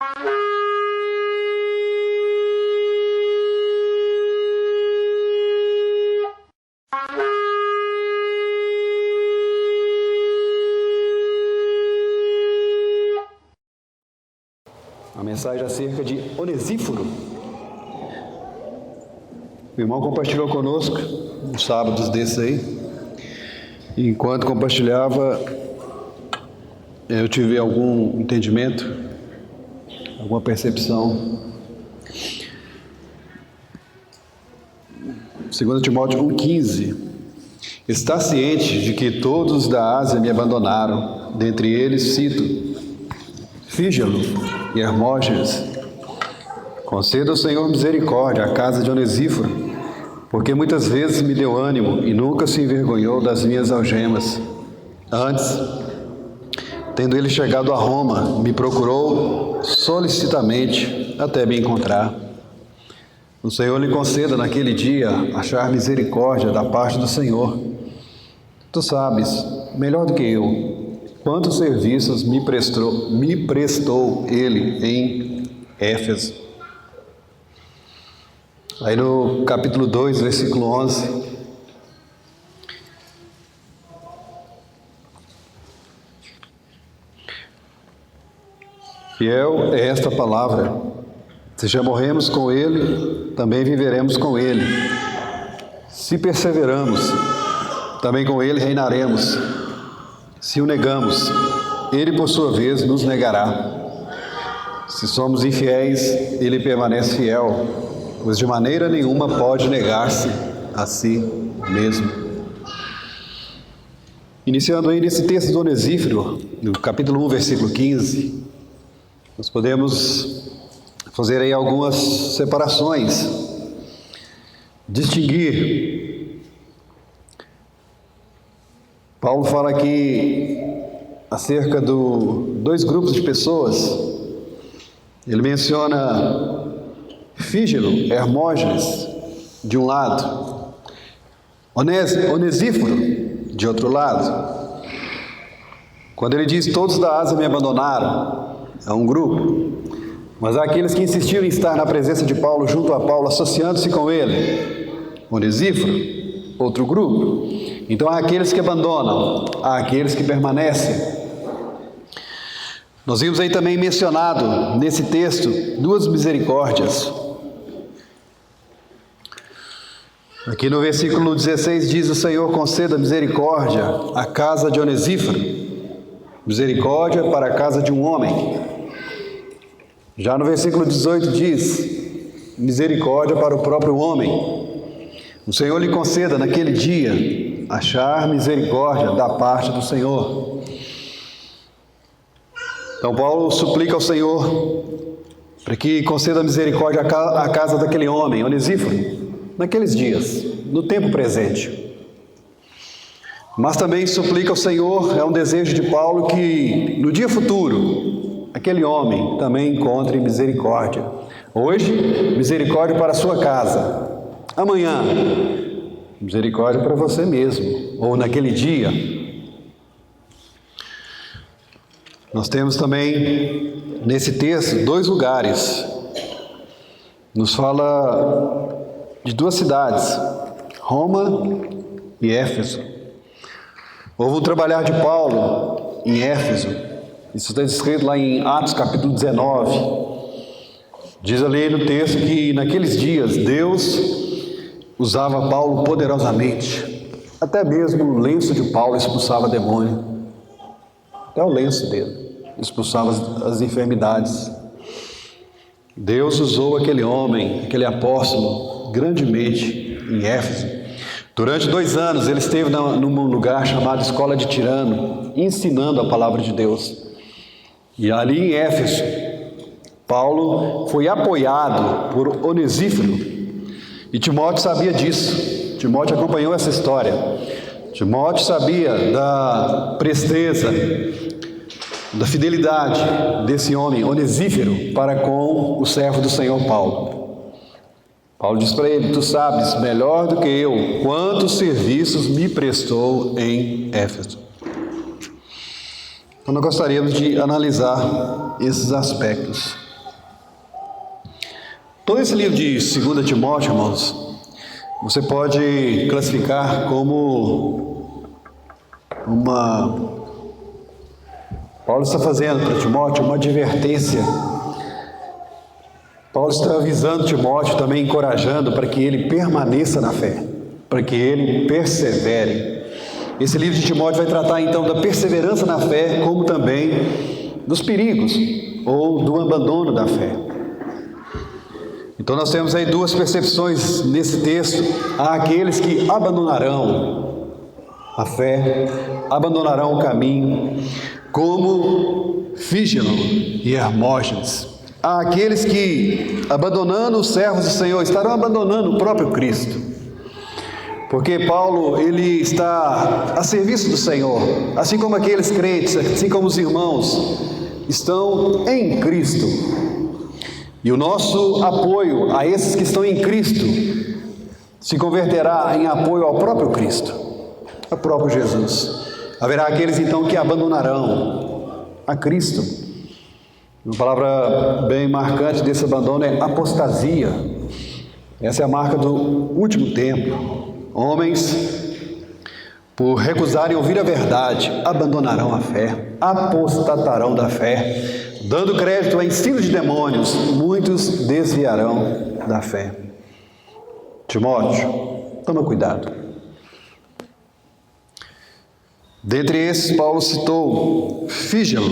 A mensagem acerca de Onesíforo. O irmão compartilhou conosco uns sábados desses aí. E enquanto compartilhava, eu tive algum entendimento, alguma percepção. 2 Timóteo 1,15. Está ciente de que todos da Ásia me abandonaram, dentre eles cito Fígelo e Hermógenes. Conceda ao Senhor misericórdia à casa de Onesíforo, porque muitas vezes me deu ânimo e nunca se envergonhou das minhas algemas. Antes, tendo ele chegado a Roma, me procurou solicitamente até me encontrar. O Senhor lhe conceda naquele dia achar misericórdia da parte do Senhor. Tu sabes, melhor do que eu, quantos serviços me prestou ele em Éfeso. Aí no capítulo 2, versículo 11. Fiel é esta palavra. Se já morremos com ele, também viveremos com ele. Se perseveramos, também com ele reinaremos. Se o negamos, ele por sua vez nos negará. Se somos infiéis, ele permanece fiel, pois de maneira nenhuma pode negar-se a si mesmo. Iniciando aí nesse texto do Onesíforo, no capítulo 1, versículo 15, nós podemos fazer aí algumas separações, distinguir. Paulo fala aqui acerca de dois grupos de pessoas. Ele menciona Fígelo, Hermógenes, de um lado, Onesíforo, de outro lado. Quando ele diz todos da Ásia me abandonaram, é um grupo. Mas há aqueles que insistiram em estar na presença de Paulo, junto a Paulo, associando-se com ele. Onesíforo, outro grupo. Então há aqueles que abandonam, há aqueles que permanecem. Nós vimos aí também mencionado nesse texto duas misericórdias. Aqui no versículo 16 diz: o Senhor conceda misericórdia à casa de Onesíforo, misericórdia para a casa de um homem. Já no versículo 18 diz: misericórdia para o próprio homem. O Senhor lhe conceda naquele dia achar misericórdia da parte do Senhor. Então Paulo suplica ao Senhor para que conceda misericórdia à casa daquele homem, Onesíforo, naqueles dias, no tempo presente. Mas também suplica ao Senhor, é um desejo de Paulo, que no dia futuro, aquele homem também encontre misericórdia. Hoje, misericórdia para a sua casa. Amanhã, misericórdia para você mesmo. Ou naquele dia. Nós temos também, nesse texto, dois lugares. Nos fala de duas cidades, Roma e Éfeso. Houve um trabalhar de Paulo em Éfeso. Isso está escrito lá em Atos capítulo 19. Diz ali no texto que naqueles dias Deus usava Paulo poderosamente. Até mesmo o lenço de Paulo expulsava demônio. Até o lenço dele expulsava as enfermidades. Deus usou aquele homem, aquele apóstolo, grandemente em Éfeso. Durante 2 anos ele esteve num lugar chamado Escola de Tirano, ensinando a palavra de Deus. E ali em Éfeso, Paulo foi apoiado por Onesíforo. E Timóteo sabia disso. Timóteo acompanhou essa história. Timóteo sabia da presteza, da fidelidade desse homem, Onesíforo, para com o servo do Senhor Paulo. Paulo diz para ele: tu sabes melhor do que eu quantos serviços me prestou em Éfeso. Então nós gostaríamos de analisar esses aspectos. Todo esse livro de 2 Timóteo, irmãos, você pode classificar como Paulo está fazendo para Timóteo uma advertência. Paulo está avisando Timóteo, também encorajando para que ele permaneça na fé, para que ele persevere. Esse livro de Timóteo vai tratar então da perseverança na fé, como também dos perigos ou do abandono da fé. Então nós temos aí duas percepções nesse texto. Há aqueles que abandonarão a fé, abandonarão o caminho, como Fígelo e Hermógenes. Há aqueles que, abandonando os servos do Senhor, estarão abandonando o próprio Cristo. Porque Paulo, ele está a serviço do Senhor, assim como aqueles crentes, assim como os irmãos, estão em Cristo. E o nosso apoio a esses que estão em Cristo se converterá em apoio ao próprio Cristo, ao próprio Jesus. Haverá aqueles então que abandonarão a Cristo. Uma palavra bem marcante desse abandono é apostasia. Essa é a marca do último tempo. Homens, por recusarem ouvir a verdade, abandonarão a fé, apostatarão da fé, dando crédito a ensino de demônios, muitos desviarão da fé. Timóteo, toma cuidado. Dentre esses, Paulo citou Fígelo.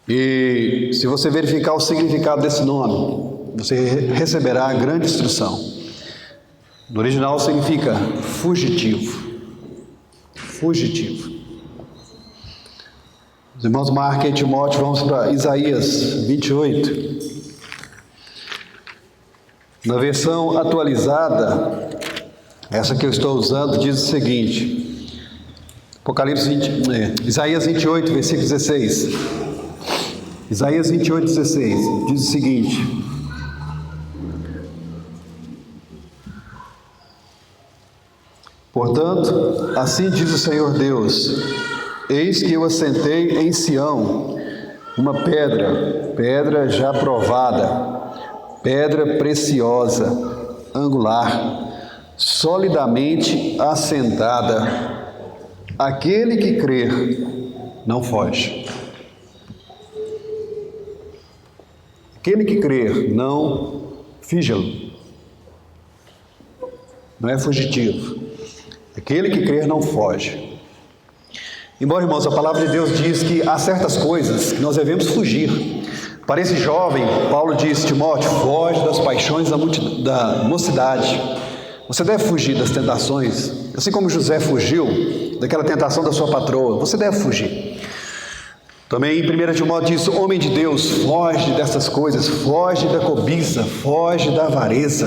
E se você verificar o significado desse nome, você receberá a grande instrução. No original significa fugitivo. Fugitivo. Os irmãos marquem Timóteo, vamos para Isaías 28. Na versão atualizada, essa que eu estou usando, diz o seguinte. Isaías 28, versículo 16. Isaías 28, 16, diz o seguinte: portanto, assim diz o Senhor Deus: eis que eu assentei em Sião uma pedra, pedra já provada, pedra preciosa, angular, solidamente assentada. Aquele que crer não foge. Aquele que crer, não fígelo, não é fugitivo. Aquele que crer não foge. Embora, irmãos, a palavra de Deus diz que há certas coisas que nós devemos fugir. Para esse jovem, Paulo diz: Timóteo, foge das paixões da mocidade. Você deve fugir das tentações, assim como José fugiu daquela tentação da sua patroa. Você deve fugir. Também em 1 Timóteo diz: homem de Deus, foge dessas coisas, foge da cobiça, foge da avareza.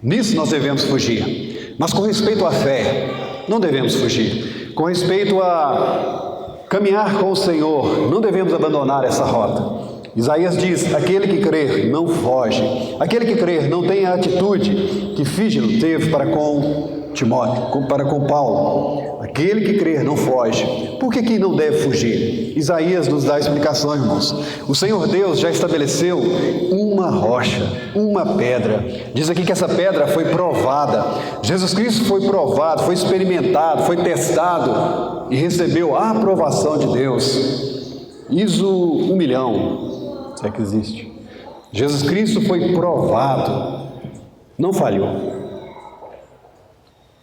Nisso nós devemos fugir. Mas com respeito à fé, não devemos fugir. Com respeito a caminhar com o Senhor, não devemos abandonar essa rota. Isaías diz: aquele que crer não foge. Aquele que crer não tem a atitude que Fígelo teve para com Timóteo, para com Paulo. Aquele que crer não foge. Por que não deve fugir? Isaías nos dá a explicação, irmãos. O Senhor Deus já estabeleceu uma rocha, uma pedra. Diz aqui que essa pedra foi provada. Jesus Cristo foi provado, foi experimentado, foi testado e recebeu a aprovação de Deus. ISO 1 milhão, se é que existe. Jesus Cristo foi provado, não falhou.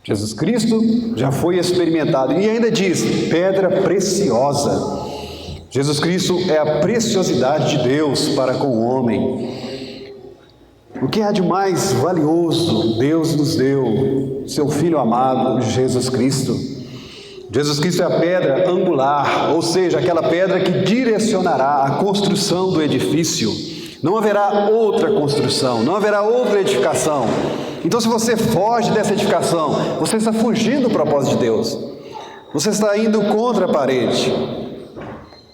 Jesus Cristo já foi experimentado e ainda diz: pedra preciosa. Jesus Cristo é a preciosidade de Deus para com o homem. O que há de mais valioso Deus nos deu? Seu Filho amado, Jesus Cristo. Jesus Cristo é a pedra angular, ou seja, aquela pedra que direcionará a construção do edifício. Não haverá outra construção, não haverá outra edificação. Então, se você foge dessa edificação, você está fugindo do propósito de Deus. Você está indo contra a parede.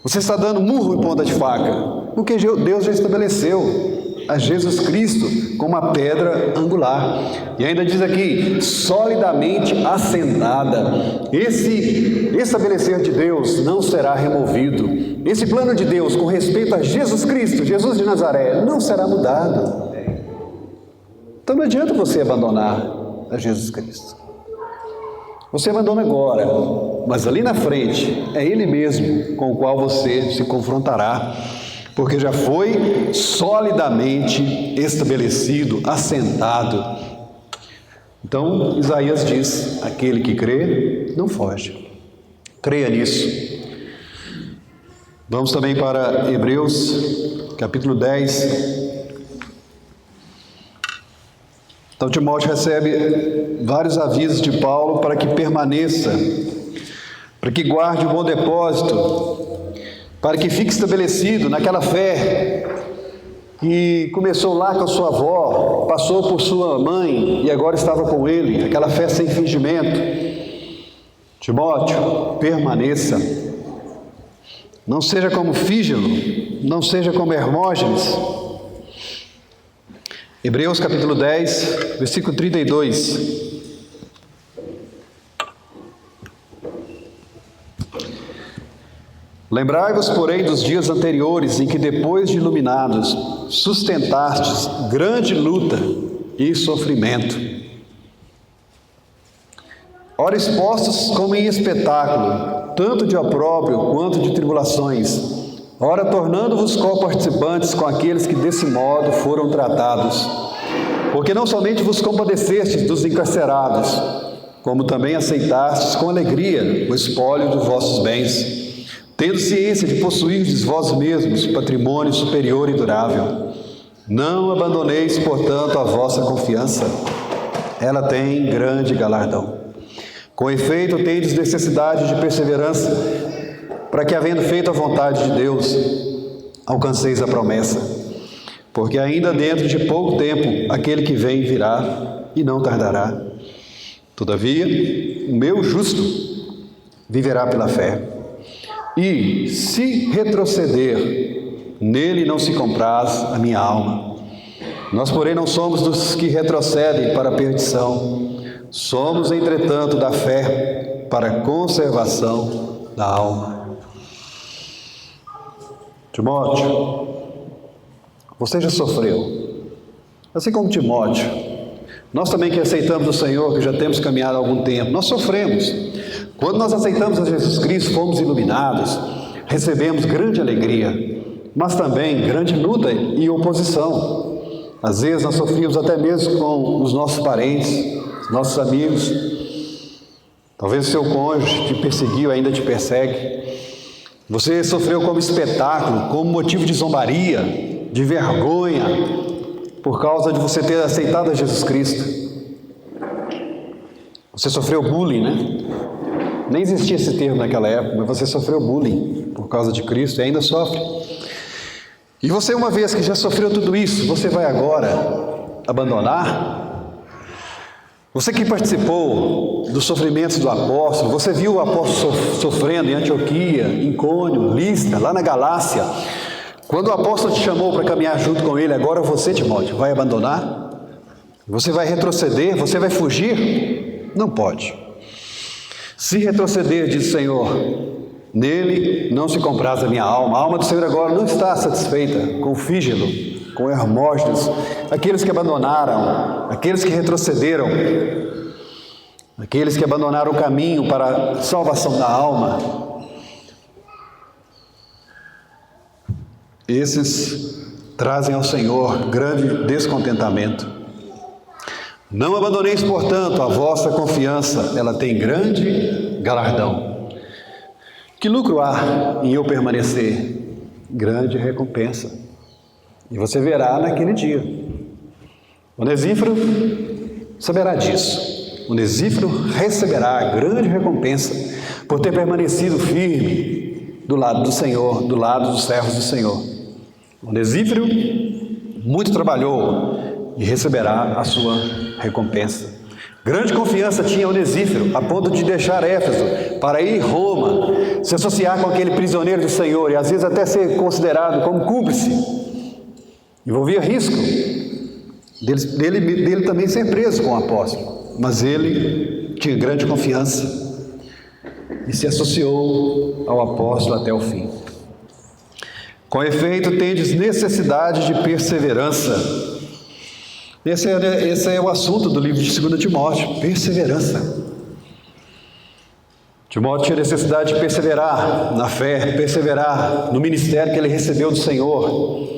Você está dando murro em ponta de faca, porque Deus já estabeleceu. a Jesus Cristo como a pedra angular. E ainda diz aqui, solidamente assentada. Esse estabelecer de Deus não será removido. Esse plano de Deus com respeito a Jesus Cristo, Jesus de Nazaré, não será mudado. Então não adianta você abandonar a Jesus Cristo. Você abandona agora, mas ali na frente é Ele mesmo com o qual você se confrontará, porque já foi solidamente estabelecido, assentado. Então Isaías diz, aquele que crê, não foge. Creia nisso. Vamos também para Hebreus, capítulo 10. Então Timóteo recebe vários avisos de Paulo para que permaneça, para que guarde o bom depósito, para que fique estabelecido naquela fé que começou lá com a sua avó, passou por sua mãe e agora estava com ele, aquela fé sem fingimento. Timóteo, permaneça. Não seja como Fígelo, não seja como Hermógenes. Hebreus capítulo 10, versículo 32. Lembrai-vos, porém, dos dias anteriores, em que depois de iluminados, sustentastes grande luta e sofrimento. Ora expostos como em espetáculo, tanto de opróbrio quanto de tribulações, ora tornando-vos co-participantes com aqueles que desse modo foram tratados. Porque não somente vos compadecestes dos encarcerados, como também aceitastes com alegria o espólio dos vossos bens, tendo ciência de possuirdes vós mesmos patrimônio superior e durável. Não abandoneis, portanto, a vossa confiança, ela tem grande galardão. Com efeito, tendes necessidade de perseverança, para que, havendo feito a vontade de Deus, alcanceis a promessa. Porque ainda dentro de pouco tempo, aquele que vem virá e não tardará. Todavia, o meu justo viverá pela fé. E, se retroceder, nele não se compraz a minha alma. Nós, porém, não somos dos que retrocedem para a perdição. Somos, entretanto, da fé para a conservação da alma. Timóteo, você já sofreu, assim como Timóteo. Nós também que aceitamos o Senhor, que já temos caminhado há algum tempo, nós sofremos. Quando nós aceitamos a Jesus Cristo, fomos iluminados, recebemos grande alegria, mas também grande luta e oposição. Às vezes nós sofrimos até mesmo com os nossos parentes, os nossos amigos. Talvez o seu cônjuge te perseguiu, ainda te persegue. Você sofreu como espetáculo, como motivo de zombaria, de vergonha, por causa de você ter aceitado a Jesus Cristo. Você sofreu bullying, né? Nem existia esse termo naquela época, mas você sofreu bullying por causa de Cristo e ainda sofre. E você, uma vez que já sofreu tudo isso, você vai agora abandonar? Você que participou dos sofrimentos do apóstolo, você viu o apóstolo sofrendo em Antioquia, em Icônio, Listra, lá na Galácia. Quando o apóstolo te chamou para caminhar junto com ele, agora você, Timóteo, vai abandonar? Você vai retroceder? Você vai fugir? Não pode. Se retroceder, diz o Senhor, nele não se compraz a minha alma. A alma do Senhor agora não está satisfeita com o Fígelo, com Hermógenes, aqueles que abandonaram, aqueles que retrocederam, aqueles que abandonaram o caminho para a salvação da alma. Esses trazem ao Senhor grande descontentamento. Não abandoneis, portanto, a vossa confiança, ela tem grande galardão. Que lucro há em eu permanecer? Grande recompensa. E você verá naquele dia. Onesíforo saberá disso. Onesíforo receberá a grande recompensa por ter permanecido firme do lado do Senhor, do lado dos servos do Senhor. Onesíforo muito trabalhou e receberá a sua recompensa. Grande confiança tinha Onesíforo, a ponto de deixar Éfeso para ir a Roma, se associar com aquele prisioneiro do Senhor e às vezes até ser considerado como cúmplice. Envolvia risco dele também ser preso com o apóstolo, mas ele tinha grande confiança e se associou ao apóstolo até o fim. Com efeito, tendes necessidade de perseverança. Esse é o assunto do livro de 2 Timóteo, perseverança. Timóteo tinha necessidade de perseverar na fé, perseverar no ministério que ele recebeu do Senhor,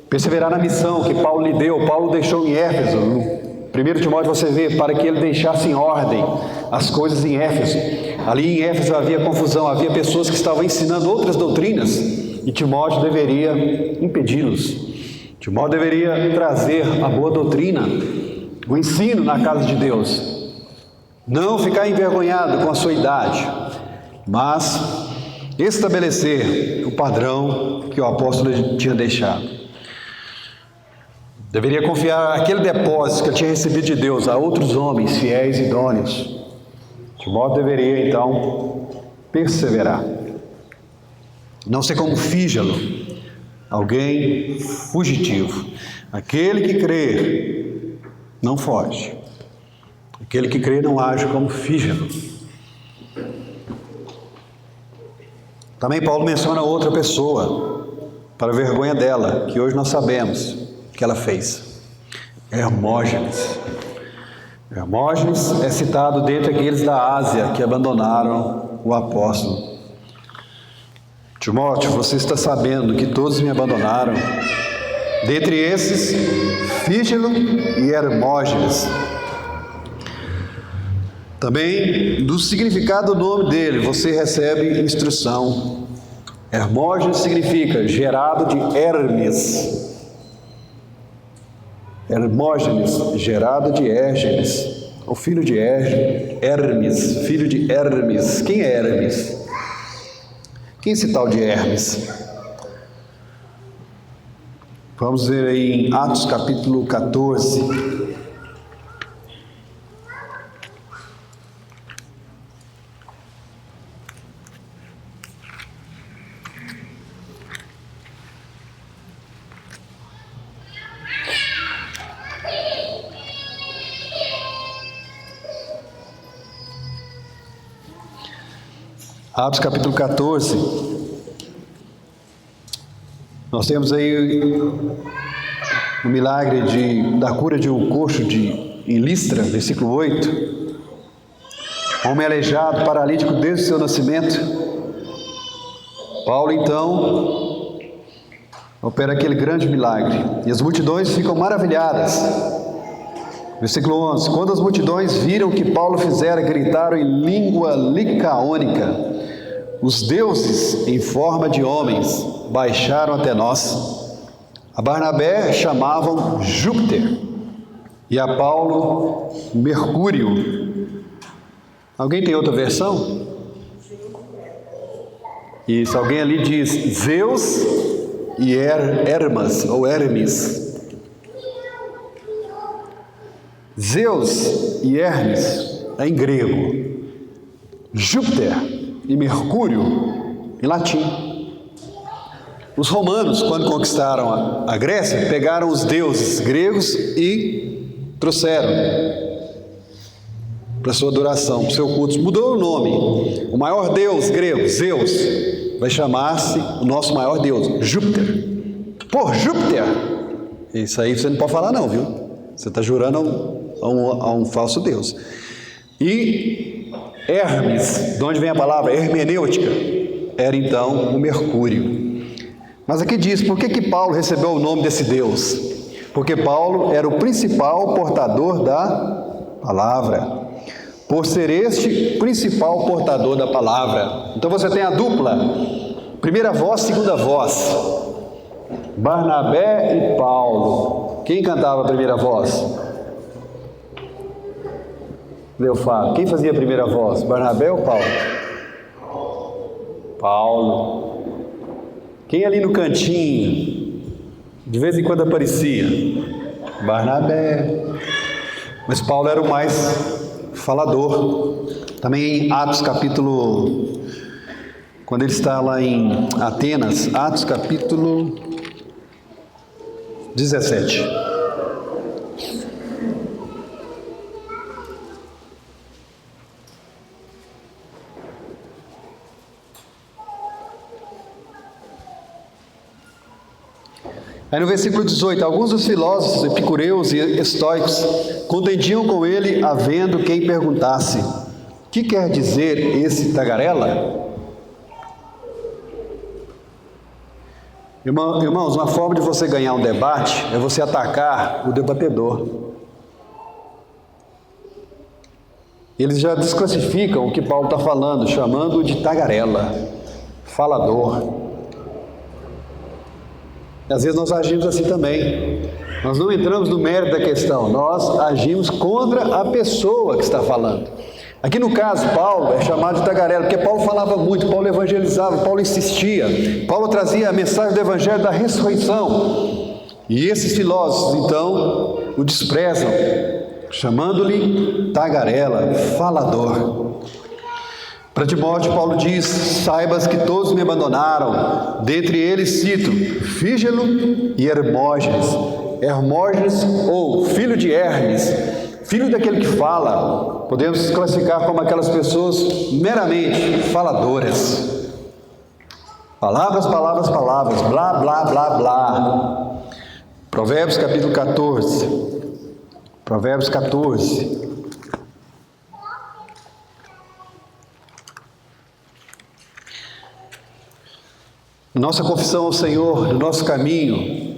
perseverar na missão que Paulo lhe deu. Paulo deixou em Éfeso. No 1 Timóteo você vê, para que ele deixasse em ordem as coisas em Éfeso. Ali em Éfeso havia confusão, havia pessoas que estavam ensinando outras doutrinas e Timóteo deveria impedi-los. Timóteo deveria trazer a boa doutrina, o ensino na casa de Deus. Não ficar envergonhado com a sua idade, mas estabelecer o padrão que o apóstolo tinha deixado. Deveria confiar aquele depósito que ele tinha recebido de Deus a outros homens fiéis e idôneos. Timóteo deveria, então, perseverar. Não ser como Fígelo, alguém fugitivo. Aquele que crê não foge. Aquele que crê não age como Fígelo. Também Paulo menciona outra pessoa, para a vergonha dela, que hoje nós sabemos que ela fez. Hermógenes. Hermógenes é citado dentre aqueles da Ásia que abandonaram o apóstolo. Timóteo, você está sabendo que todos me abandonaram. Dentre esses, Fígelo e Hermógenes. Também, do significado do nome dele, você recebe instrução. Hermógenes significa gerado de Hermes. Hermógenes, gerado de Hérgenes, o filho de Hermes, filho de Hermes. Quem é Hermes? Quem é esse tal de Hermes? Vamos ver aí em Atos capítulo 14. Atos capítulo 14, nós temos aí o milagre da cura de um coxo em Listra, versículo 8. Homem aleijado, paralítico desde o seu nascimento. Paulo então opera aquele grande milagre e as multidões ficam maravilhadas. Versículo 11, quando as multidões viram o que Paulo fizera, gritaram em língua licaônica: os deuses em forma de homens baixaram até nós. A Barnabé chamavam Júpiter e a Paulo Mercúrio. Alguém tem outra versão? Isso, alguém ali diz Zeus e Hermas ou Hermes. Zeus e Hermes é em grego, Júpiter e Mercúrio em latim. Os romanos, quando conquistaram a Grécia, pegaram os deuses gregos e trouxeram para sua adoração, para o seu culto. Mudou o nome. O maior deus grego, Zeus, vai chamar-se o nosso maior deus, Júpiter. Por Júpiter! Isso aí você não pode falar não, viu? Você está jurando a um falso deus. E Hermes, de onde vem a palavra hermenêutica, era então o Mercúrio. Mas aqui diz, por que Paulo recebeu o nome desse Deus? Porque Paulo era o principal portador da palavra. Por ser este principal portador da palavra. Então você tem a dupla, primeira voz, segunda voz. Barnabé e Paulo. Quem cantava a primeira voz? Leofado. Quem fazia a primeira voz? Barnabé ou Paulo? Paulo. Quem ali no cantinho, de vez em quando aparecia? Barnabé. Mas Paulo era o mais falador. Também em Atos capítulo, quando ele está lá em Atenas, Atos capítulo 17. Aí no versículo 18, alguns dos filósofos epicureus e estoicos contendiam com ele, havendo quem perguntasse: que quer dizer esse tagarela? Irmãos, uma forma de você ganhar um debate é você atacar o debatedor. Eles já desclassificam o que Paulo está falando, chamando-o de tagarela, falador. E às vezes nós agimos assim também. Nós não entramos no mérito da questão, nós agimos contra a pessoa que está falando. Aqui no caso, Paulo é chamado de tagarela, porque Paulo falava muito, Paulo evangelizava, Paulo insistia, Paulo trazia a mensagem do evangelho da ressurreição. E esses filósofos, então, o desprezam, chamando-lhe tagarela, falador. Para Timóteo, Paulo diz: saibas que todos me abandonaram, dentre eles cito Fígelo e Hermógenes. Hermógenes, ou filho de Hermes, filho daquele que fala, podemos classificar como aquelas pessoas meramente faladoras. Palavras, palavras, palavras, blá, blá, blá, blá. Provérbios capítulo 14. Provérbios 14. Nossa confissão ao Senhor, no nosso caminho,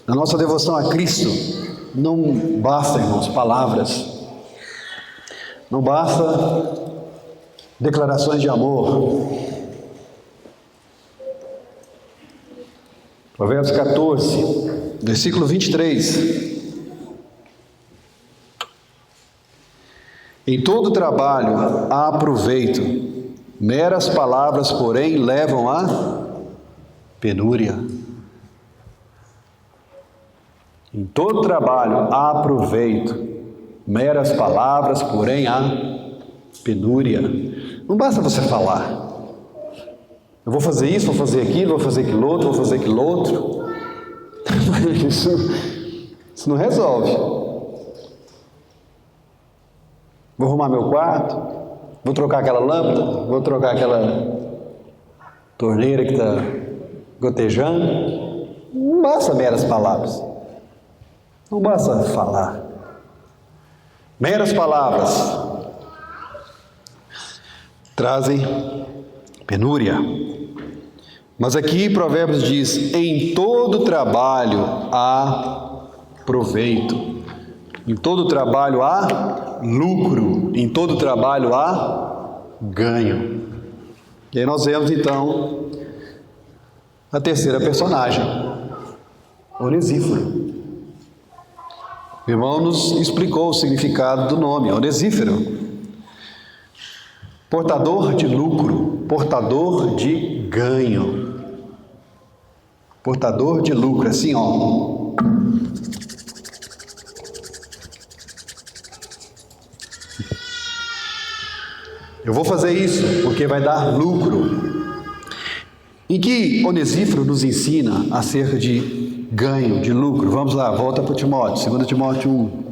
na nossa devoção a Cristo, não basta, irmãos, palavras, não basta declarações de amor. Provérbios 14, versículo 23. Em todo trabalho há proveito, meras palavras, porém, levam a penúria. Em todo trabalho há proveito, meras palavras, porém há penúria. Não basta você falar: eu vou fazer isso, vou fazer aquilo, vou fazer aquilo outro, vou fazer aquilo outro. Isso não resolve. Vou arrumar meu quarto, vou trocar aquela lâmpada, vou trocar aquela torneira que está gotejando. Não basta meras palavras. Não basta falar. Meras palavras trazem penúria. Mas aqui Provérbios diz: em todo trabalho há proveito. Em todo trabalho há lucro. Em todo trabalho há ganho. E aí nós vemos então a terceira personagem, Onesíforo. O irmão nos explicou o significado do nome, Onesíforo. Portador de lucro, portador de ganho. Portador de lucro, assim ó. Eu vou fazer isso porque vai dar lucro. Em que Onesíforo nos ensina acerca de ganho, de lucro? Vamos lá, volta para Timóteo, 2 Timóteo 1.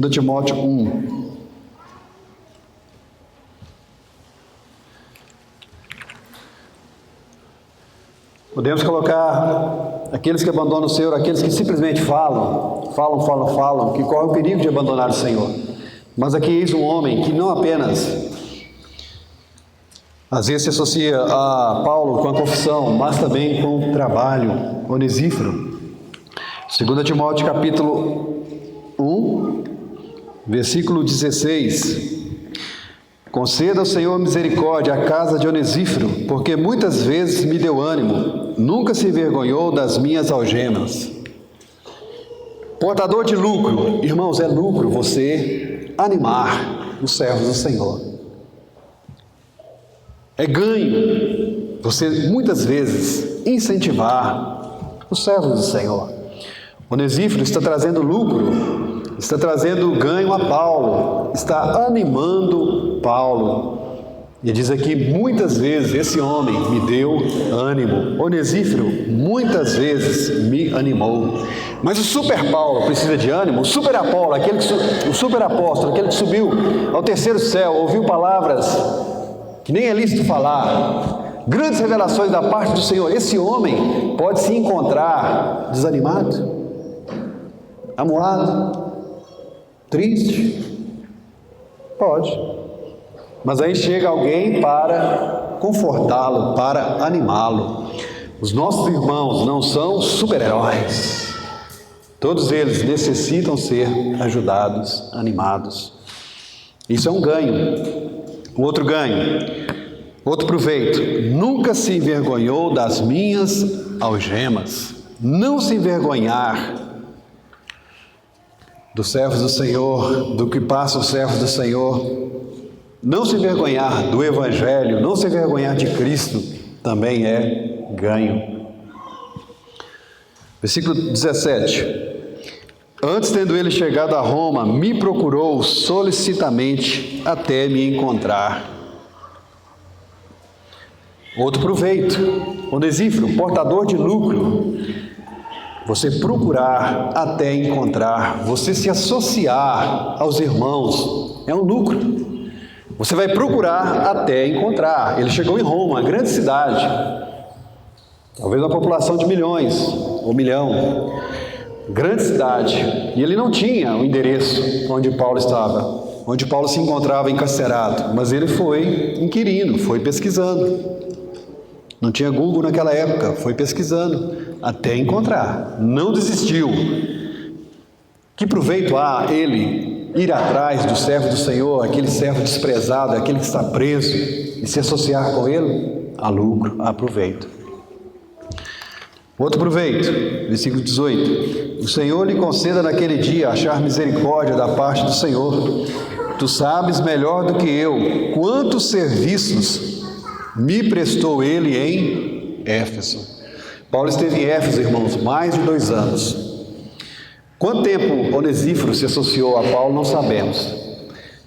2 Timóteo 1. Podemos colocar aqueles que abandonam o Senhor, aqueles que simplesmente falam, que correm o perigo de abandonar o Senhor. Mas aqui eis um homem que não apenas às vezes se associa a Paulo com a confissão, mas também com o trabalho, Onesíforo. 2 Timóteo capítulo 1, versículo 16. Conceda ao Senhor misericórdia à casa de Onesíforo, porque muitas vezes me deu ânimo, nunca se envergonhou das minhas algemas. Portador de lucro, irmãos, é lucro você animar os servos do Senhor. É ganho você muitas vezes incentivar os servos do Senhor. Onesíforo está trazendo lucro, está trazendo ganho a Paulo, está animando Paulo. E diz aqui, muitas vezes esse homem me deu ânimo. Onesíforo muitas vezes me animou. Mas o super Paulo precisa de ânimo. O super Apolo, o super apóstolo, aquele que subiu ao terceiro céu, ouviu palavras que nem é lícito falar, grandes revelações da parte do Senhor. Esse homem pode se encontrar desanimado, amuado, triste. Pode. Mas aí chega alguém para confortá-lo, para animá-lo. Os nossos irmãos não são super-heróis. Todos eles necessitam ser ajudados, animados. Isso é um ganho. Outro ganho, outro proveito. Nunca se envergonhou das minhas algemas. Não se envergonhar dos servos do Senhor, do que passa os servos do Senhor. Não se envergonhar do Evangelho, não se envergonhar de Cristo, também é ganho. Versículo 17. Antes, tendo ele chegado a Roma, me procurou solicitamente até me encontrar. Outro proveito. Onesíforo, portador de lucro. Você procurar até encontrar, você se associar aos irmãos, é um lucro. Você vai procurar até encontrar. Ele chegou em Roma, uma grande cidade, talvez uma população de milhões, ou 1 milhão, grande cidade, e ele não tinha o endereço onde Paulo estava, onde Paulo se encontrava encarcerado, mas ele foi inquirindo, foi pesquisando. Não tinha Google naquela época, foi pesquisando até encontrar, não desistiu. Que proveito há ele ir atrás do servo do Senhor, aquele servo desprezado, aquele que está preso, e se associar com ele? Há lucro, há proveito. Outro proveito, versículo 18. O Senhor lhe conceda naquele dia achar misericórdia da parte do Senhor. Tu sabes melhor do que eu quantos serviços me prestou ele em Éfeso. Paulo esteve em Éfeso, irmãos, mais de 2 anos. Quanto tempo Onesíforo se associou a Paulo, não sabemos.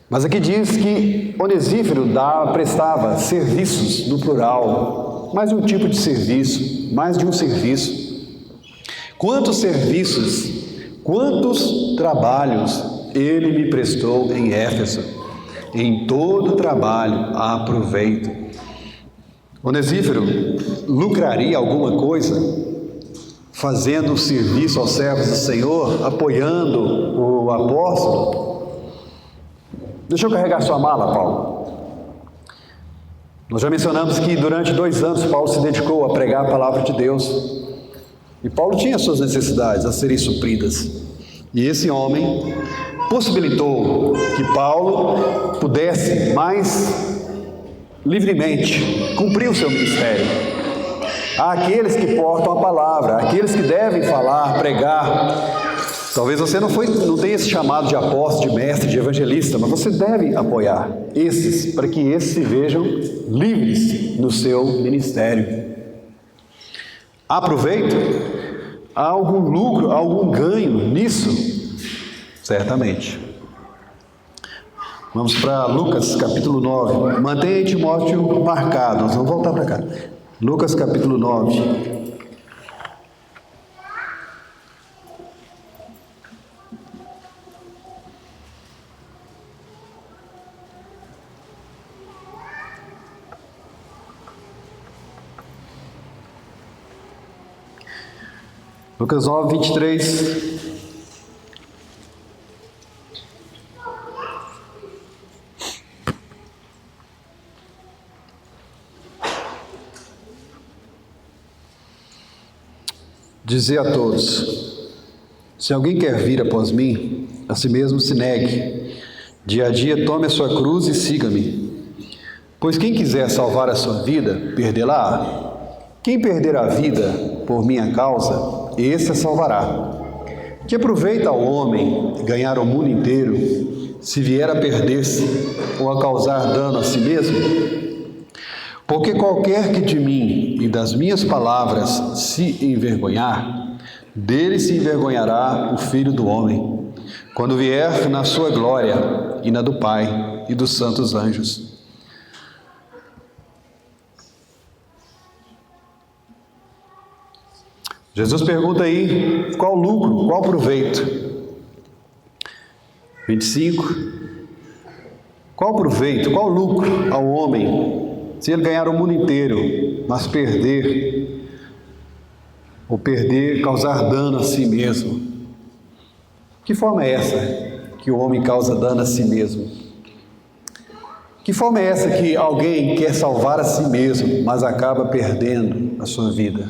Mas aqui diz que Onesíforo prestava serviços, no plural, mais de um tipo de serviço, mais de um serviço. Quantos serviços, quantos trabalhos ele me prestou em Éfeso. Em todo trabalho há proveito. Onesíforo lucraria alguma coisa fazendo o serviço aos servos do Senhor, apoiando o apóstolo? Deixa eu carregar sua mala, Paulo. Nós já mencionamos que durante 2 anos Paulo se dedicou a pregar a palavra de Deus. E Paulo tinha suas necessidades a serem supridas. E esse homem possibilitou que Paulo pudesse mais livremente cumprir o seu ministério. Há aqueles que portam a palavra, aqueles que devem falar, pregar. Talvez você não tenha esse chamado de apóstolo, de mestre, de evangelista, mas você deve apoiar esses, para que esses se vejam livres no seu ministério. Há proveito? Há algum lucro, há algum ganho nisso? Certamente. Vamos para Lucas capítulo 9. Mantenha Timóteo marcado, nós vamos voltar para cá. Lucas capítulo 9. Lucas 9, 23. Dizer a todos: se alguém quer vir após mim, a si mesmo se negue. Dia a dia tome a sua cruz e siga-me. Pois quem quiser salvar a sua vida, perdê-la-á. Quem perder a vida por minha causa, esse a salvará. Que aproveita ao homem ganhar o mundo inteiro, se vier a perder-se ou a causar dano a si mesmo? Porque qualquer que de mim e das minhas palavras se envergonhar, dele se envergonhará o Filho do Homem, quando vier na sua glória e na do Pai e dos santos anjos. Jesus pergunta aí, qual lucro, qual proveito? 25. Qual proveito, qual lucro ao homem se ele ganhar o mundo inteiro, mas causar dano a si mesmo? Que forma é essa que o homem causa dano a si mesmo? Que forma é essa que alguém quer salvar a si mesmo, mas acaba perdendo a sua vida?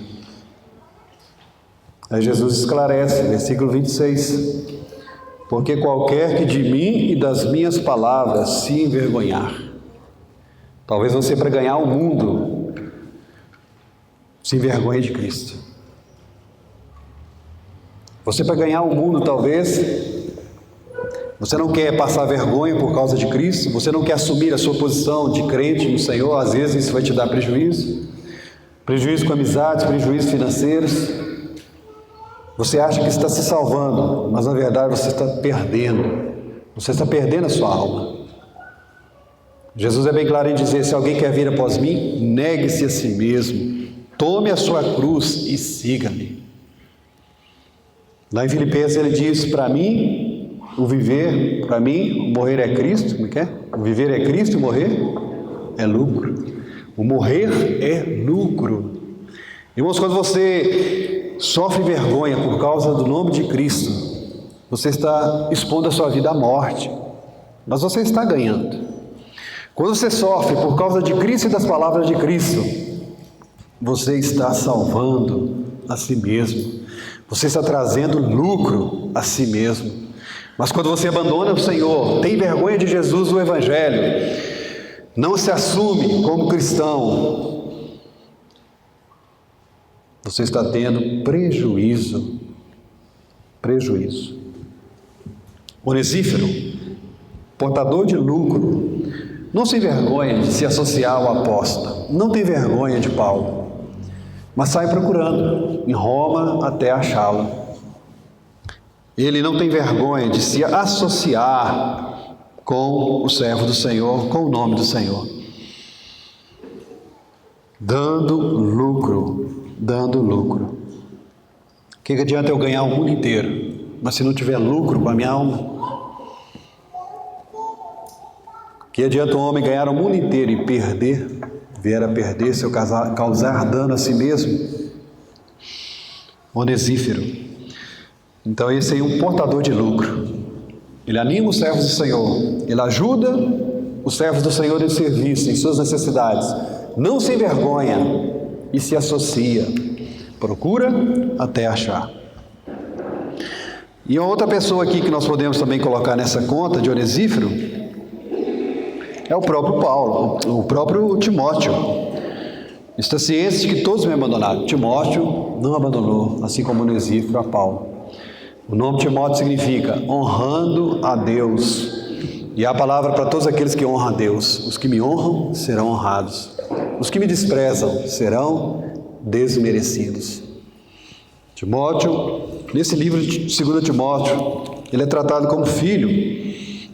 Aí Jesus esclarece, versículo 26. Porque qualquer que de mim e das minhas palavras se envergonhar. Talvez você, para ganhar o mundo, se envergonhe de Cristo. Você, para ganhar o mundo, talvez você não quer passar vergonha por causa de Cristo, você não quer assumir a sua posição de crente no Senhor, às vezes isso vai te dar prejuízo com amizades, prejuízos financeiros. Você acha que está se salvando, mas na verdade você está perdendo a sua alma. Jesus é bem claro em dizer, se alguém quer vir após mim, negue-se a si mesmo, tome a sua cruz e siga-me. Lá em Filipenses ele diz, para mim, o morrer é Cristo, como é que é? O viver é Cristo e o morrer é lucro. O morrer é lucro. Irmãos, quando você sofre vergonha por causa do nome de Cristo, você está expondo a sua vida à morte, mas você está ganhando. Quando você sofre por causa de Cristo e das palavras de Cristo, você está salvando a si mesmo, você está trazendo lucro a si mesmo. Mas quando você abandona o Senhor, tem vergonha de Jesus, do Evangelho, não se assume como cristão, você está tendo prejuízo. Onesífero, portador de lucro, não se envergonha de se associar ao apóstolo, não tem vergonha de Paulo, mas sai procurando em Roma até achá-lo. Ele não tem vergonha de se associar com o servo do Senhor, com o nome do Senhor, dando lucro. O que adianta eu ganhar o mundo inteiro, mas se não tiver lucro com a minha alma? Que adianta um homem ganhar o mundo inteiro e vier a perder, se eu causar dano a si mesmo? Onesífero. Então esse aí é um portador de lucro. Ele anima os servos do Senhor, ele ajuda os servos do Senhor em serviço, em suas necessidades. Não se envergonha e se associa, procura até achar. E outra pessoa aqui que nós podemos também colocar nessa conta de Onesífero é o próprio Paulo, o próprio Timóteo. Está ciente de que todos me abandonaram. Timóteo não abandonou, assim como Onesífero a Paulo. O nome Timóteo significa honrando a Deus. E há a palavra para todos aqueles que honram a Deus. Os que me honram serão honrados. Os que me desprezam serão desmerecidos. Timóteo, nesse livro de 2 Timóteo, ele é tratado como filho.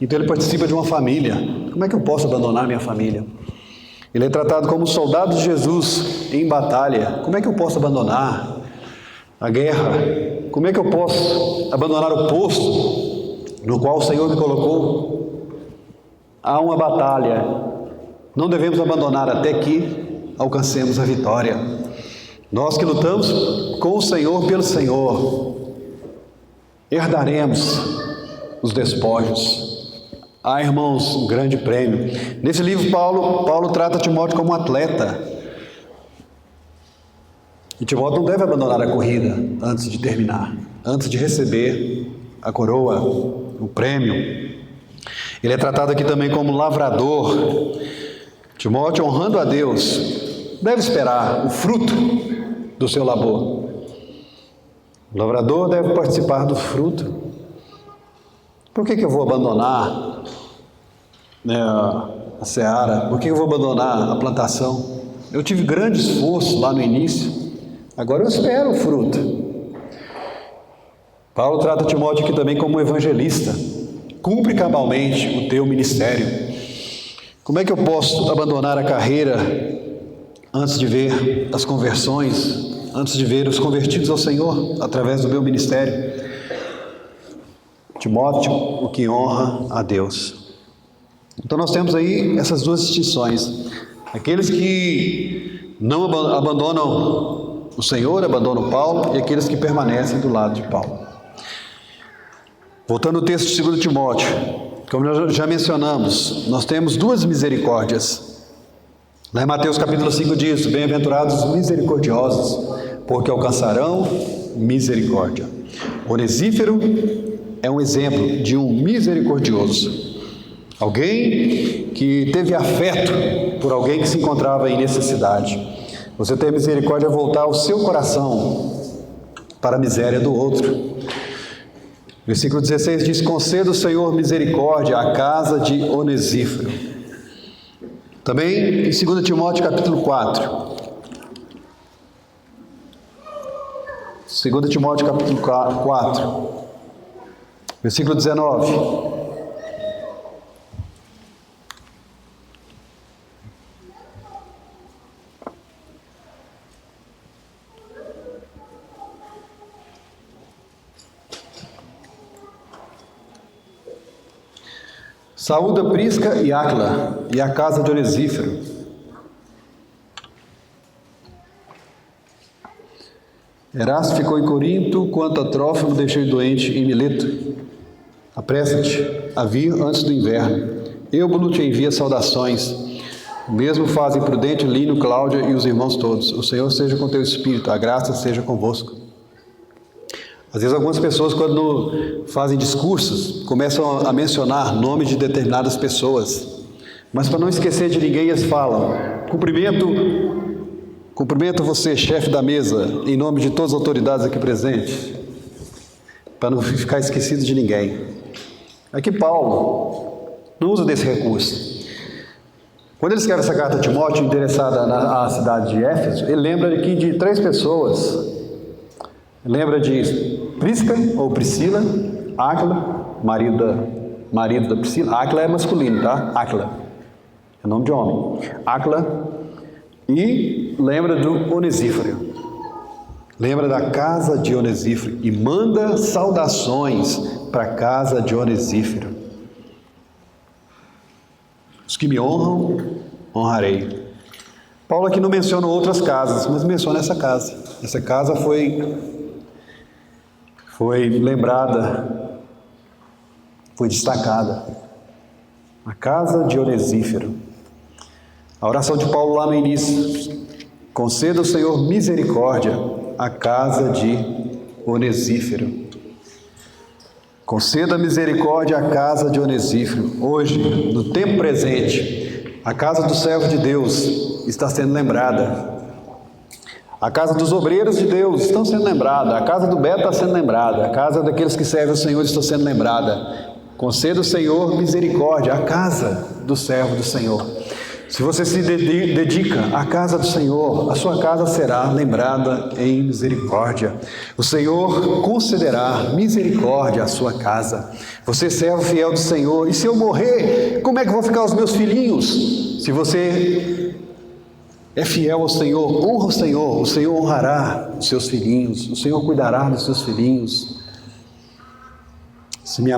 Então ele participa de uma família. Como é que eu posso abandonar minha família? Ele é tratado como soldado de Jesus em batalha. Como é que eu posso abandonar a guerra? Como é que eu posso abandonar o posto no qual o Senhor me colocou? Há uma batalha. Não devemos abandonar até que alcancemos a vitória. Nós que lutamos com o Senhor, pelo Senhor, herdaremos os despojos. Há, irmãos, um grande prêmio. Nesse livro, Paulo trata Timóteo como um atleta. E Timóteo não deve abandonar a corrida antes de terminar, antes de receber a coroa, o prêmio. Ele é tratado aqui também como lavrador. Timóteo, honrando a Deus, deve esperar o fruto do seu labor. O lavrador deve participar do fruto. Por que eu vou abandonar a seara? Por que eu vou abandonar a plantação? Eu tive grande esforço lá no início, agora eu espero o fruto. Paulo trata Timóteo aqui também como um evangelista. Cumpre cabalmente o teu ministério. Como é que eu posso abandonar a carreira antes de ver as conversões antes de ver os convertidos ao Senhor através do meu ministério. Timóteo, o que honra a Deus. Então nós temos aí essas duas distinções. Aqueles que não abandonam o Senhor, abandonam Paulo, e aqueles que permanecem do lado de Paulo. Voltando ao texto de 2 Timóteo, como nós já mencionamos, nós temos duas misericórdias. Lá em Mateus capítulo 5 diz: bem-aventurados os misericordiosos, porque alcançarão misericórdia. Onesífero é um exemplo de um misericordioso. Alguém que teve afeto por alguém que se encontrava em necessidade. Você ter misericórdia é voltar o seu coração para a miséria do outro. Versículo 16 diz: conceda o Senhor misericórdia à casa de Onesífero. Também em 2 Timóteo capítulo 4. 2 Timóteo capítulo 4, versículo 19. Saúda Prisca e Áquila e a casa de Onesífero. Erasto ficou em Corinto, quanto a Trófimo deixei doente em Mileto. Apressa-te a vir antes do inverno. Eubulo te envia saudações. O mesmo fazem Prudente, Lino, Cláudia e os irmãos todos. O Senhor seja com teu espírito, a graça seja convosco. Às vezes algumas pessoas, quando fazem discursos, começam a mencionar nomes de determinadas pessoas, mas para não esquecer de ninguém, eles falam: cumprimento você, chefe da mesa, em nome de todas as autoridades aqui presentes, para não ficar esquecido de ninguém. Aqui Paulo não usa desse recurso. Quando ele escreve essa carta a Timóteo, endereçada à cidade de Éfeso, ele lembra aqui de 3 pessoas. Lembra de Prisca ou Priscila, Áquila, marido da Priscila. Áquila é masculino, tá? Áquila é nome de homem. Áquila. E lembra do Onesífero. Lembra da casa de Onesífero e manda saudações para a casa de Onesífero. Os que me honram, honrarei. Paulo aqui não menciona outras casas, mas menciona essa casa. Essa casa foi lembrada, foi destacada. A casa de Onesífero. A oração de Paulo lá no início: conceda ao Senhor misericórdia à casa de Onesífero. Conceda misericórdia à casa de Onesífero. Hoje, no tempo presente, a casa do servo de Deus está sendo lembrada. A casa dos obreiros de Deus estão sendo lembrada. A casa do Beto está sendo lembrada. A casa daqueles que servem ao Senhor está sendo lembrada. Conceda ao Senhor misericórdia à casa do servo do Senhor. Se você se dedica à casa do Senhor, a sua casa será lembrada em misericórdia. O Senhor concederá misericórdia à sua casa. Você é servo fiel do Senhor. E se eu morrer, como é que vão ficar os meus filhinhos? Se você é fiel ao Senhor, honra o Senhor honrará os seus filhinhos, o Senhor cuidará dos seus filhinhos. Se minha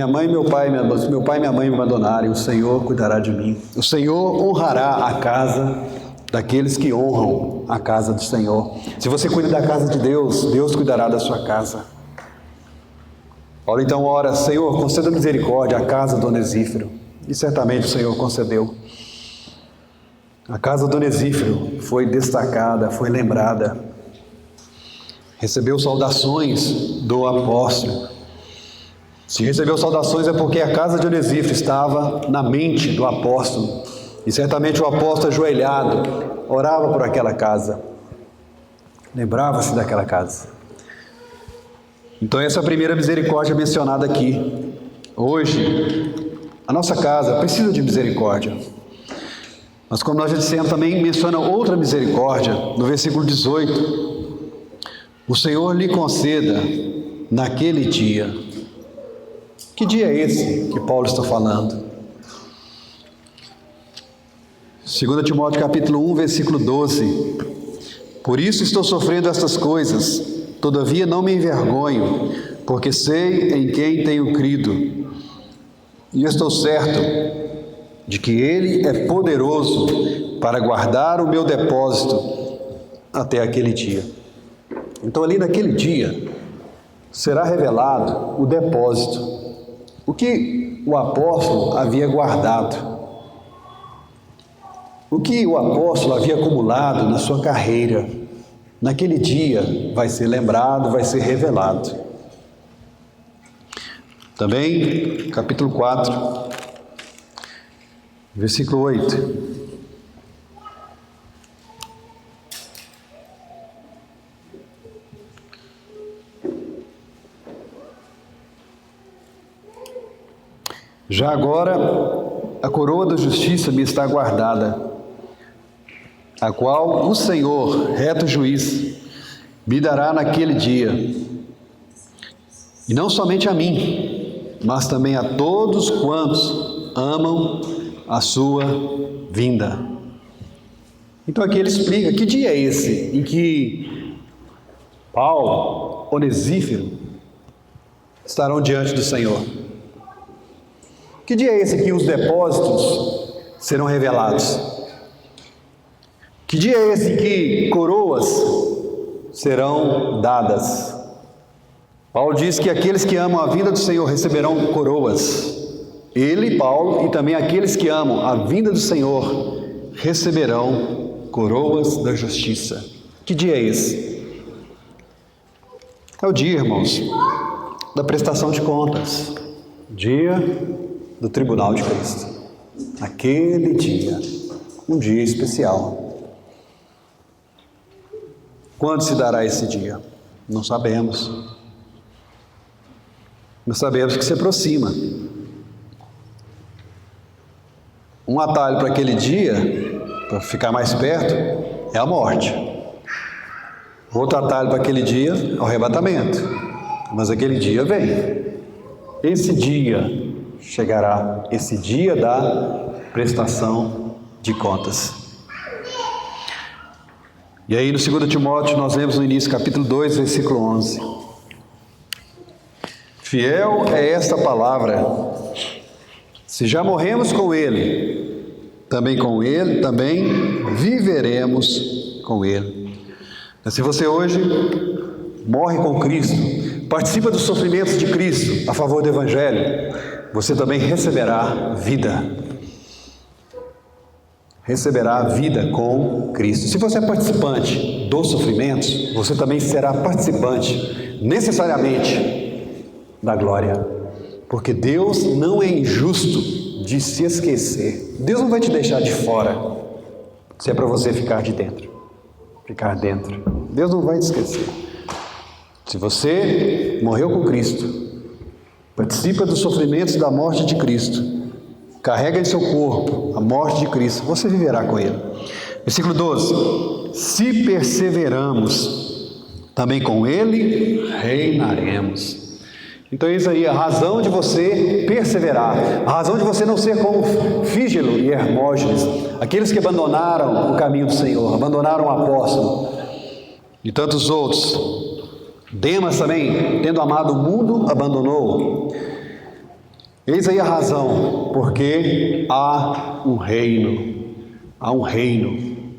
mãe e meu pai, se meu pai e minha mãe me abandonarem, o Senhor cuidará de mim. O Senhor honrará a casa daqueles que honram a casa do Senhor. Se você cuida da casa de Deus, Deus cuidará da sua casa. Ora então, ora, Senhor, conceda misericórdia à casa do Onesífero. E certamente o Senhor concedeu. A casa do Onesífero foi destacada, foi lembrada. Recebeu saudações do apóstolo. Se recebeu saudações é porque a casa de Onesífero estava na mente do apóstolo. E certamente o apóstolo ajoelhado orava por aquela casa. Lembrava-se daquela casa. Então essa é a primeira misericórdia mencionada aqui. Hoje, a nossa casa precisa de misericórdia. Mas como nós já dissemos, também menciona outra misericórdia, no versículo 18. O Senhor lhe conceda naquele dia. Que dia é esse que Paulo está falando? 2 Timóteo capítulo 1, versículo 12. Por isso estou sofrendo estas coisas, todavia não me envergonho, porque sei em quem tenho crido, e estou certo de que Ele é poderoso para guardar o meu depósito até aquele dia. Então ali naquele dia será revelado o depósito, o que o apóstolo havia guardado, o que o apóstolo havia acumulado na sua carreira, naquele dia vai ser lembrado, vai ser revelado. Também, capítulo 4, versículo 8. Já agora, a coroa da justiça me está guardada, a qual o Senhor, reto juiz, me dará naquele dia. E não somente a mim, mas também a todos quantos amam a sua vinda. Então aqui ele explica, que dia é esse em que Paulo, Onesíforo, estarão diante do Senhor? Que dia é esse que os depósitos serão revelados? Que dia é esse que coroas serão dadas? Paulo diz que aqueles que amam a vinda do Senhor receberão coroas. Ele, Paulo, e também aqueles que amam a vinda do Senhor receberão coroas da justiça. Que dia é esse? É o dia, irmãos, da prestação de contas. Dia do tribunal de Cristo. Aquele dia, um dia especial. Quando se dará esse dia? Não sabemos. Nós sabemos que se aproxima. Um atalho para aquele dia, para ficar mais perto, é a morte. Outro atalho para aquele dia é o arrebatamento. Mas aquele dia vem. Esse dia chegará, esse dia da prestação de contas. E aí no 2 Timóteo nós lemos no início, capítulo 2, versículo 11. Fiel é esta palavra, se já morremos com Ele, também viveremos com Ele. Se você hoje morre com Cristo, participa dos sofrimentos de Cristo a favor do Evangelho, você também receberá vida. Receberá vida com Cristo. Se você é participante dos sofrimentos, você também será participante, necessariamente, da glória. Porque Deus não é injusto de se esquecer. Deus não vai te deixar de fora, se é para você ficar de dentro. Ficar dentro. Deus não vai te esquecer. Se você morreu com Cristo, participa dos sofrimentos da morte de Cristo, carrega em seu corpo a morte de Cristo, você viverá com Ele. Versículo 12. Se perseveramos, também com Ele reinaremos. Então eis aí a razão de você perseverar, a razão de você não ser como Fígelo e Hermógenes, aqueles que abandonaram o caminho do Senhor, abandonaram o apóstolo e tantos outros. Demas também, tendo amado o mundo, abandonou. Eis aí a razão, porque há um reino.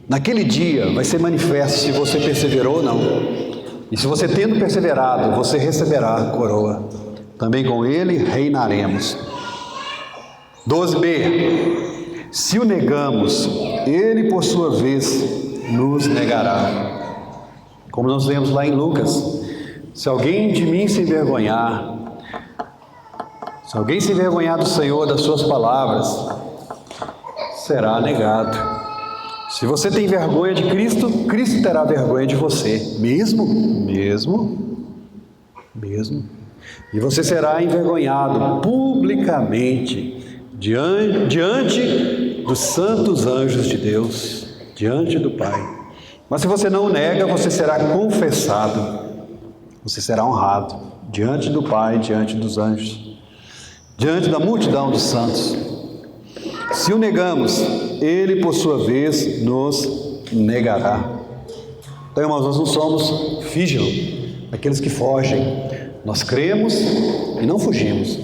Naquele dia vai ser manifesto se você perseverou ou não. E se você tendo perseverado, você receberá a coroa. Também com Ele reinaremos. 12b. Se o negamos, Ele por sua vez nos negará. Como nós lemos lá em Lucas. Se alguém de mim se envergonhar, se alguém se envergonhar do Senhor, das suas palavras, será negado. Se você tem vergonha de Cristo, Cristo terá vergonha de você. Mesmo. E você será envergonhado publicamente diante dos santos anjos de Deus, diante do Pai. Mas se você não o nega, você será confessado. Você será honrado diante do Pai, diante dos anjos, diante da multidão dos santos. Se o negamos, Ele, por sua vez, nos negará. Então, irmãos, nós não somos fígilo, aqueles que fogem. Nós cremos e não fugimos.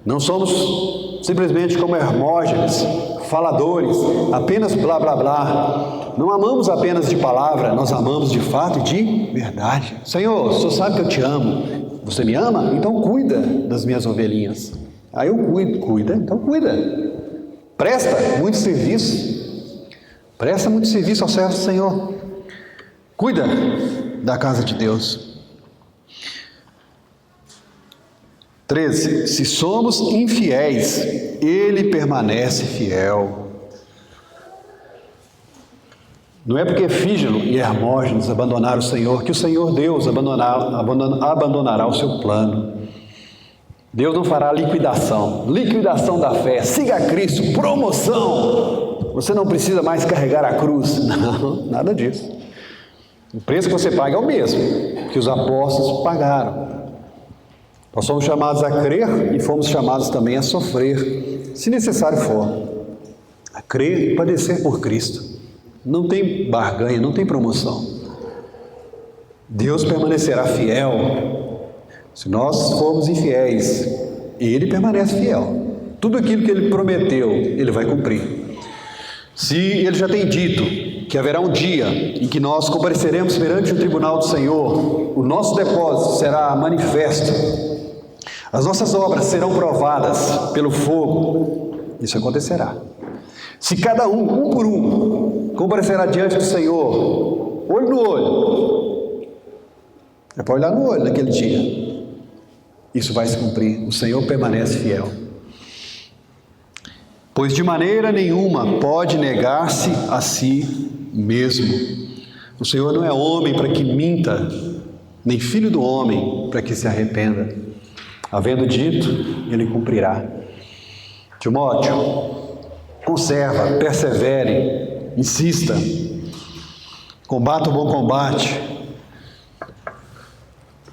Não somos simplesmente como Hermógenes, faladores, apenas blá blá blá. Não amamos apenas de palavra, nós amamos de fato e de verdade. Senhor, o Senhor sabe que eu te amo. Você me ama? Então cuida das minhas ovelhinhas. Aí eu cuido. Cuida? Então cuida. Presta muito serviço. Presta muito serviço ao servo do Senhor. Cuida da casa de Deus. 13. Se somos infiéis, Ele permanece fiel. Não é porque Fígelo e Hermógenes abandonaram o Senhor que o Senhor Deus abandonará o seu plano. Deus não fará liquidação da fé. Siga a Cristo, promoção. Você não precisa mais carregar a cruz. Não, nada disso. O preço que você paga é o mesmo que os apóstolos pagaram. Nós somos chamados a crer e fomos chamados também a sofrer, se necessário for. A crer e padecer por Cristo. Não tem barganha, não tem promoção. Deus permanecerá fiel. Se nós formos infiéis, Ele permanece fiel. Tudo aquilo que Ele prometeu, Ele vai cumprir. Se Ele já tem dito que haverá um dia em que nós compareceremos perante o tribunal do Senhor, o nosso depósito será manifesto, as nossas obras serão provadas pelo fogo, isso acontecerá. Se cada um por um, comparecerá diante do Senhor, olho no olho, é para olhar no olho naquele dia, isso vai se cumprir, o Senhor permanece fiel. Pois de maneira nenhuma pode negar-se a si mesmo. O Senhor não é homem para que minta, nem filho do homem para que se arrependa. Havendo dito, Ele cumprirá. Timóteo, conserva, persevere, insista, combata o bom combate,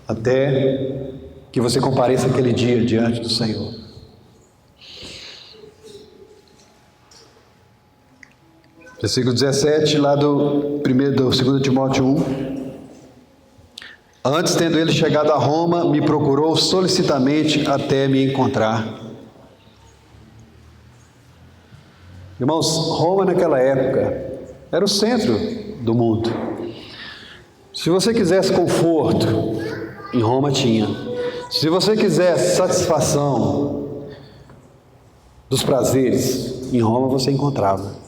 até que você compareça aquele dia diante do Senhor. Versículo 17, lá do 2 Timóteo 1. Antes, tendo ele chegado a Roma, me procurou solicitamente até me encontrar. Irmãos, Roma naquela época era o centro do mundo. Se você quisesse conforto, em Roma tinha. Se você quisesse satisfação dos prazeres, em Roma você encontrava.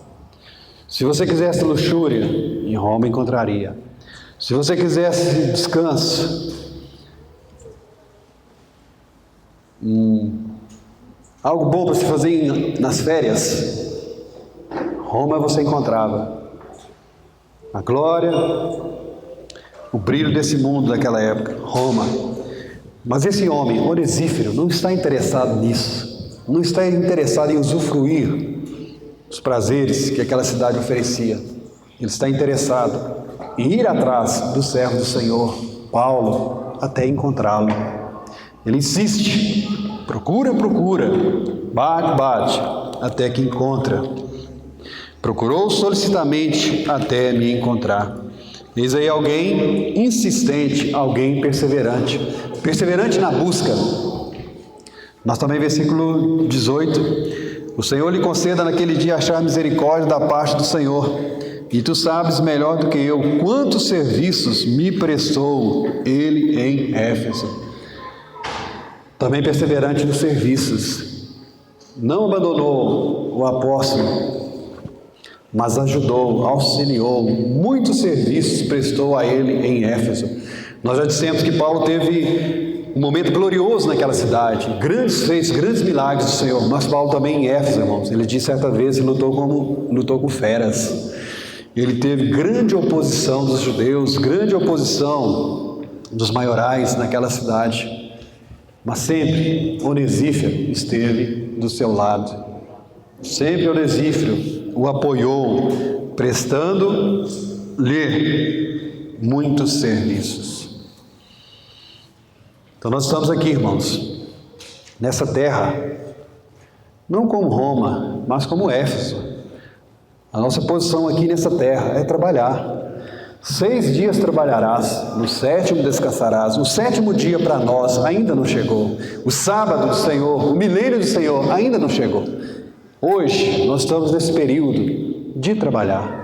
Se você quisesse luxúria, em Roma encontraria. Se você quisesse descanso, algo bom para se fazer nas férias, Roma você encontrava. A glória, o brilho desse mundo daquela época, Roma. Mas esse homem, Onesífero, não está interessado nisso. Não está interessado em usufruir os prazeres que aquela cidade oferecia. Ele está interessado em ir atrás do servo do Senhor, Paulo, até encontrá-lo. Ele insiste, procura, bate, até que encontra. Procurou solicitamente até me encontrar. Eis aí alguém insistente, alguém perseverante. Perseverante na busca. Mas também versículo 18. O Senhor lhe conceda naquele dia achar misericórdia da parte do Senhor. E tu sabes melhor do que eu quantos serviços me prestou ele em Éfeso. Também perseverante nos serviços. Não abandonou o apóstolo, mas ajudou, auxiliou. Muitos serviços prestou a ele em Éfeso. Nós já dissemos que Paulo teve um momento glorioso naquela cidade. Grandes feitos, grandes milagres do Senhor. Mas Paulo também em Éfeso, irmãos. Ele disse certa vez que lutou com feras. Ele teve grande oposição dos judeus, grande oposição dos maiorais naquela cidade. Mas sempre Onesífero esteve do seu lado. Sempre Onesífero o apoiou, prestando-lhe muitos serviços. Então nós estamos aqui, irmãos, nessa terra, não como Roma, mas como Éfeso. A nossa posição aqui nessa terra é trabalhar. 6 dias trabalharás, no 7º descansarás. O 7º dia para nós ainda não chegou. O sábado do Senhor, o milênio do Senhor ainda não chegou. Hoje nós estamos nesse período de trabalhar.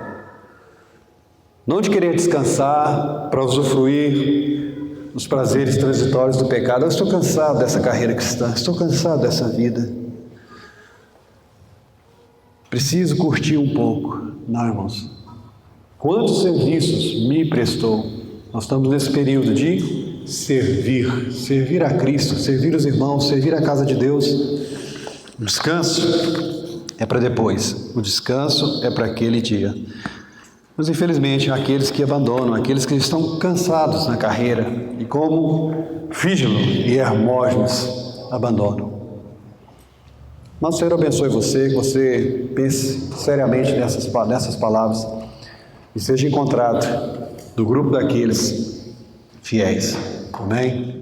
Não de querer descansar para usufruir os prazeres transitórios do pecado. Eu estou cansado dessa carreira cristã, estou cansado dessa vida. Preciso curtir um pouco. Não, irmãos. Quantos serviços me prestou? Nós estamos nesse período de servir a Cristo, servir os irmãos, servir a casa de Deus. O descanso é para depois, o descanso é para aquele dia. Mas infelizmente, aqueles que abandonam, aqueles que estão cansados na carreira e como Fígelo e Hermógenes abandonam. Mas o Senhor abençoe você, que você pense seriamente nessas palavras e seja encontrado do grupo daqueles fiéis. Amém?